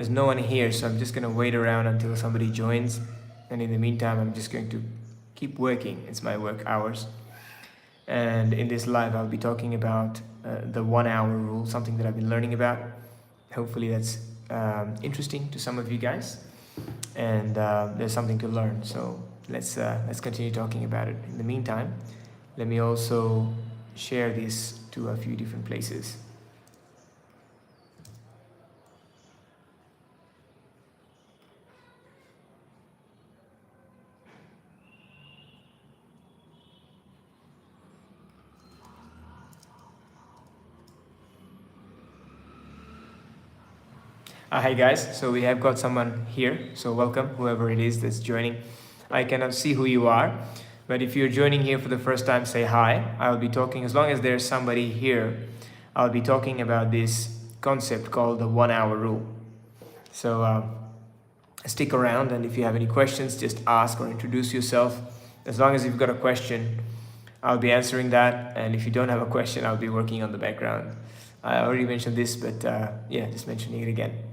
there's no one here, so I'm just going to wait around until somebody joins. And in the meantime, I'm just going to keep working. It's my work hours. And in this live, I'll be talking about the 1 hour rule, something that I've been learning about. Hopefully that's interesting to some of you guys. And there's something to learn. So let's continue talking about it. In the meantime, let me also share this to a few different places. Hi guys, so we have got someone here, so welcome, whoever it is that's joining. I cannot see who you are, but if you're joining here for the first time, say hi. I'll be talking, as long as there's somebody here, I'll be talking about this concept called the 1 hour rule. So stick around, and if you have any questions, just ask or introduce yourself. As long as you've got a question, I'll be answering that, and if you don't have a question, I'll be working on the background. I already mentioned this, but yeah, just mentioning it again.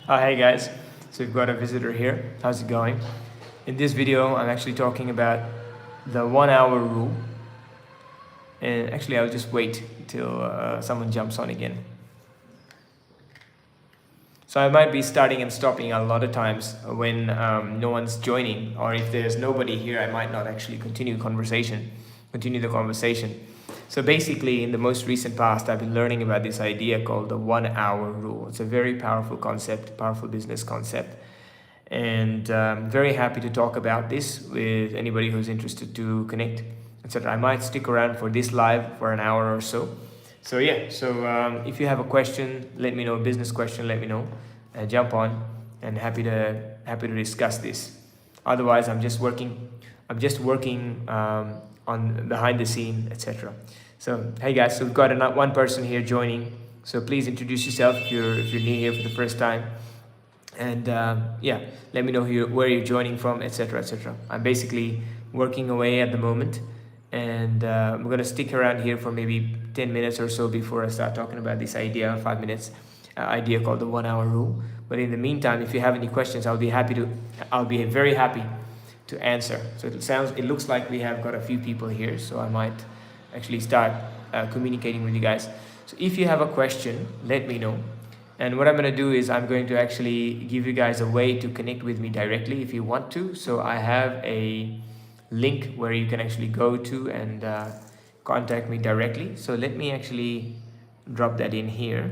Hey guys, so we've got a visitor here. How's it going? In this video, I'm actually talking about the 1 hour rule. And actually, I'll just wait till someone jumps on again. So I might be starting and stopping a lot of times when no one's joining, or if there's nobody here, I might not actually continue the conversation. So basically, in the most recent past, I've been learning about this idea called the 1 hour rule. It's a very powerful concept, powerful business concept. And I'm very happy to talk about this with anybody who's interested to connect, etc. I might stick around for this live for an hour or so. So yeah, if you have a question, let me know, a business question, let me know. Jump on, and happy to discuss this. Otherwise, I'm just working on behind the scene, etc. So hey guys, so we've got one person here joining. So please introduce yourself if you're new here for the first time, and yeah, let me know where you're joining from, etc., etc. I'm basically working away at the moment, and I'm gonna stick around here for maybe 10 minutes or so before I start talking about this idea, 5 minutes idea called the 1 hour rule. But in the meantime, if you have any questions, I'll be very happy to answer. So it looks like we have got a few people here, so I might actually start communicating with you guys. So if you have a question, let me know. And what I'm going to do is I'm going to actually give you guys a way to connect with me directly if you want to. So I have a link where you can actually go to and contact me directly. So let me actually drop that in here.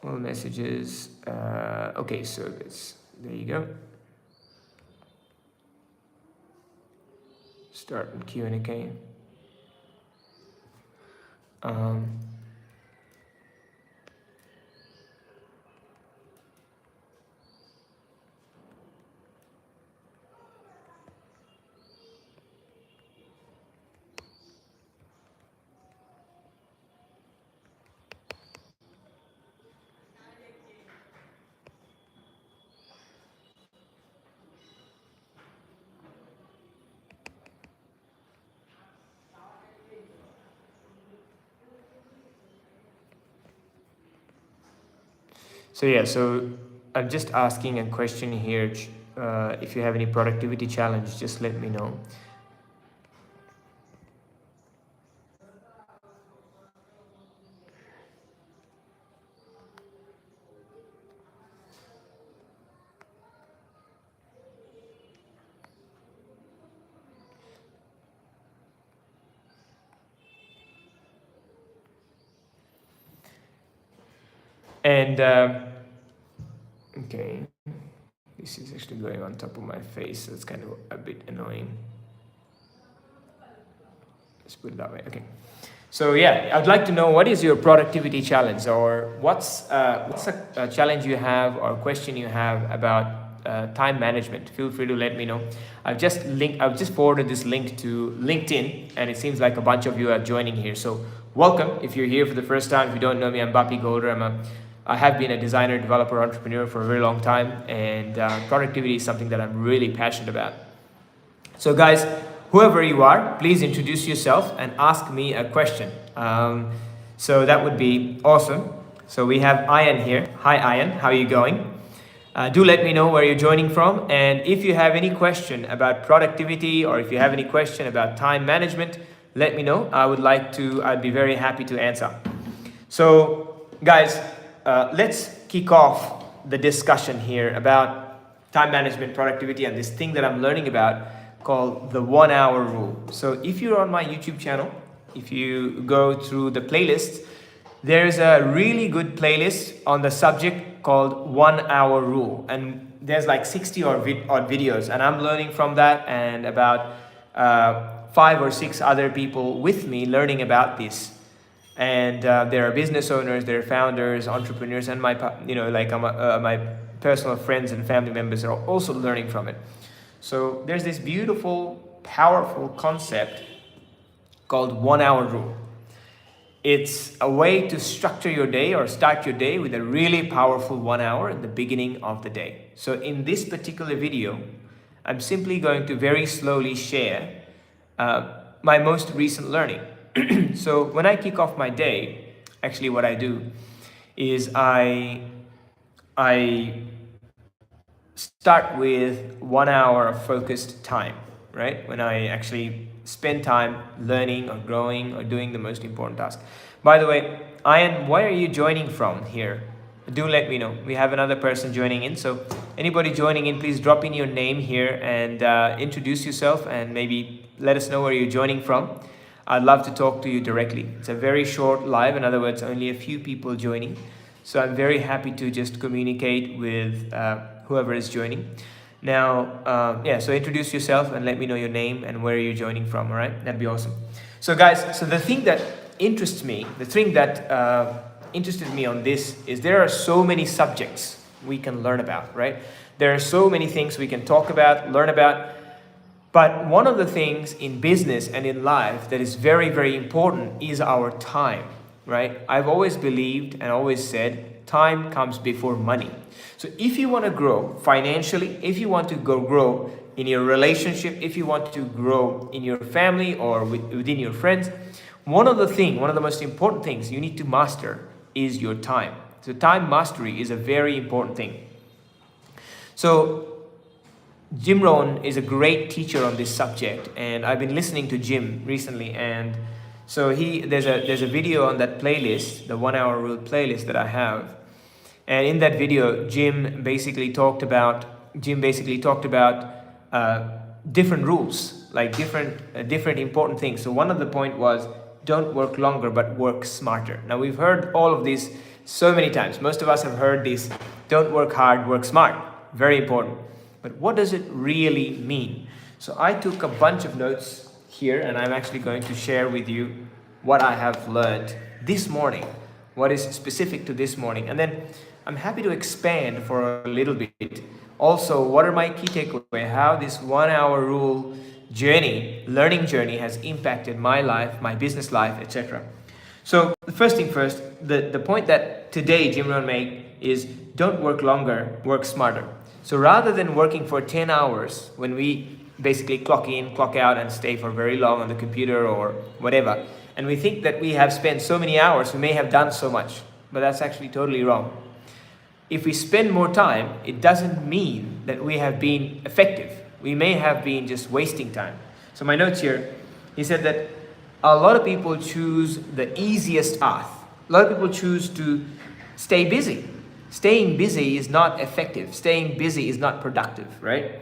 All messages. Okay, so there you go. Start with Q&A. So yeah, so I'm just asking a question here. If you have any productivity challenge, just let me know. And okay, this is actually going on top of my face, so it's kind of a bit annoying. Let's put it that way. Okay. So yeah, I'd like to know what is your productivity challenge, or what's a challenge you have or question you have about time management. Feel free to let me know. I've just forwarded this link to LinkedIn, and it seems like a bunch of you are joining here. So welcome if you're here for the first time. If you don't know me, I'm Bappy Golder. I have been a designer, developer, entrepreneur for a very long time, and productivity is something that I'm really passionate about. So guys, whoever you are, please introduce yourself and ask me a question. So that would be awesome. So we have Ian here. Hi Ian, how are you going? Do let me know where you're joining from, and if you have any question about productivity, or if you have any question about time management, let me know. I'd be very happy to answer. So guys, let's kick off the discussion here about time management, productivity, and this thing that I'm learning about called the 1 hour rule. So if you're on my YouTube channel, if you go through the playlist, there's a really good playlist on the subject called 1 hour rule, and there's like 60 odd videos, and I'm learning from that, and about 5 or 6 other people with me learning about this. And there are business owners, there are founders, entrepreneurs, and my personal friends and family members are also learning from it. So there's this beautiful, powerful concept called 1 hour rule. It's a way to structure your day or start your day with a really powerful 1 hour at the beginning of the day. So in this particular video, I'm simply going to very slowly share my most recent learning. So when I kick off my day, actually what I do is I start with 1 hour of focused time, right? When I actually spend time learning or growing or doing the most important task. By the way, Ian, where are you joining from here? Do let me know. We have another person joining in. So anybody joining in, please drop in your name here and introduce yourself, and maybe let us know where you're joining from. I'd love to talk to you directly. It's a very short live. In other words, only a few people joining. So I'm very happy to just communicate with whoever is joining. Now, so introduce yourself and let me know your name and where you're joining from, all right? That'd be awesome. So guys, so the thing that interests me, interested me on this is there are so many subjects we can learn about, right? There are so many things we can talk about, learn about. But one of the things in business and in life that is very, very important is our time, right? I've always believed and always said time comes before money. So if you want to grow financially, if you want to grow in your relationship, if you want to grow in your family or within your friends, one of the most important things you need to master is your time. So time mastery is a very important thing. So Jim Rohn is a great teacher on this subject, and I've been listening to Jim recently, and so there's a video on that playlist, the 1 hour rule playlist that I have. And in that video, Jim basically talked about different rules, like different important things. So one of the point was don't work longer, but work smarter. Now we've heard all of this so many times. Most of us have heard this: don't work hard, work smart. Very important. But what does it really mean? So I took a bunch of notes here, and I'm actually going to share with you what I have learned this morning, what is specific to this morning. And then I'm happy to expand for a little bit. Also, what are my key takeaways? How this 1 hour rule learning journey has impacted my life, my business life, etc. So the first thing first, the point that today Jim Rohn made is don't work longer, work smarter. So rather than working for 10 hours when we basically clock in, clock out, and stay for very long on the computer or whatever, and we think that we have spent so many hours, we may have done so much, but that's actually totally wrong. if we spend more time, it doesn't mean that we have been effective. We may have been just wasting time. So my notes here, he said that a lot of people choose the easiest path. A lot of people choose to stay busy. Staying busy is not effective. Staying busy is not productive, right?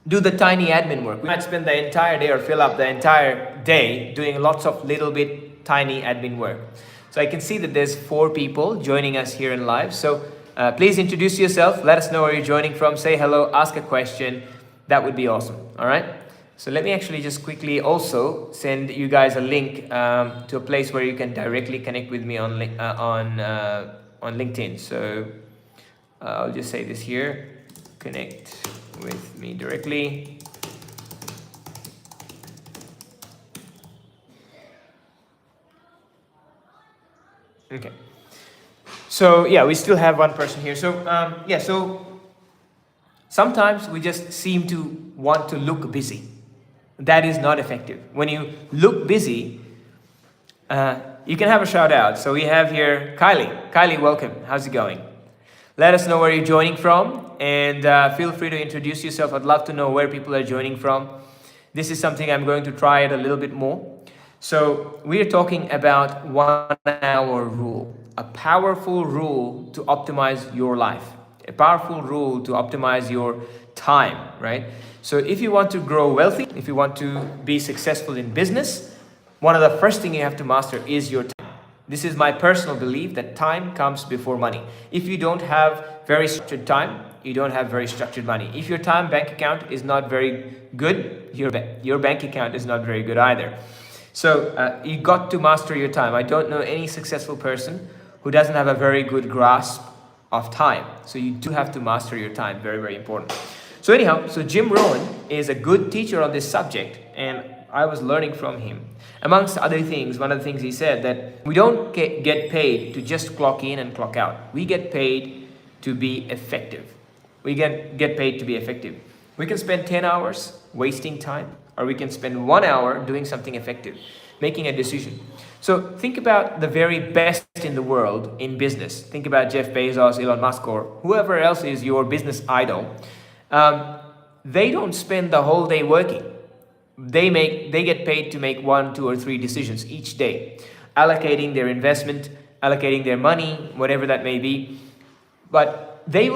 Do the tiny admin work. We might spend the entire day or fill up the entire day doing lots of little bit tiny admin work. So I can see that there's 4 people joining us here in live. So please introduce yourself. Let us know where you're joining from. Say hello, ask a question. That would be awesome. All right. So let me actually just quickly also send you guys a link to a place where you can directly connect with me on LinkedIn. So I'll just say this here. Connect with me directly. Okay. So yeah, we still have one person here. So yeah, so sometimes we just seem to want to look busy. That is not effective. When you look busy, you can have a shout out. So we have here Kylie. Kylie, welcome. How's it going? Let us know where you're joining from, and feel free to introduce yourself. I'd love to know where people are joining from. This is something I'm going to try it a little bit more. So we're talking about 1 hour rule, a powerful rule to optimize your life, a powerful rule to optimize your time, right? So if you want to grow wealthy, if you want to be successful in business, one of the first things you have to master is your time. This is my personal belief that time comes before money. If you don't have very structured time, you don't have very structured money. If your time bank account is not very good, your bank account is not very good either. So you got to master your time. I don't know any successful person who doesn't have a very good grasp of time. So you do have to master your time. Very, very important. So anyhow, so Jim Rohn is a good teacher on this subject, and I was learning from him. Amongst other things, one of the things he said that we don't get paid to just clock in and clock out. We get paid to be effective. We get paid to be effective. We can spend 10 hours wasting time, or we can spend 1 hour doing something effective, making a decision. So think about the very best in the world in business. Think about Jeff Bezos, Elon Musk, or whoever else is your business idol. They don't spend the whole day working. They get paid to make 1, 2, or 3 decisions each day, allocating their investment, allocating their money, whatever that may be. But they will be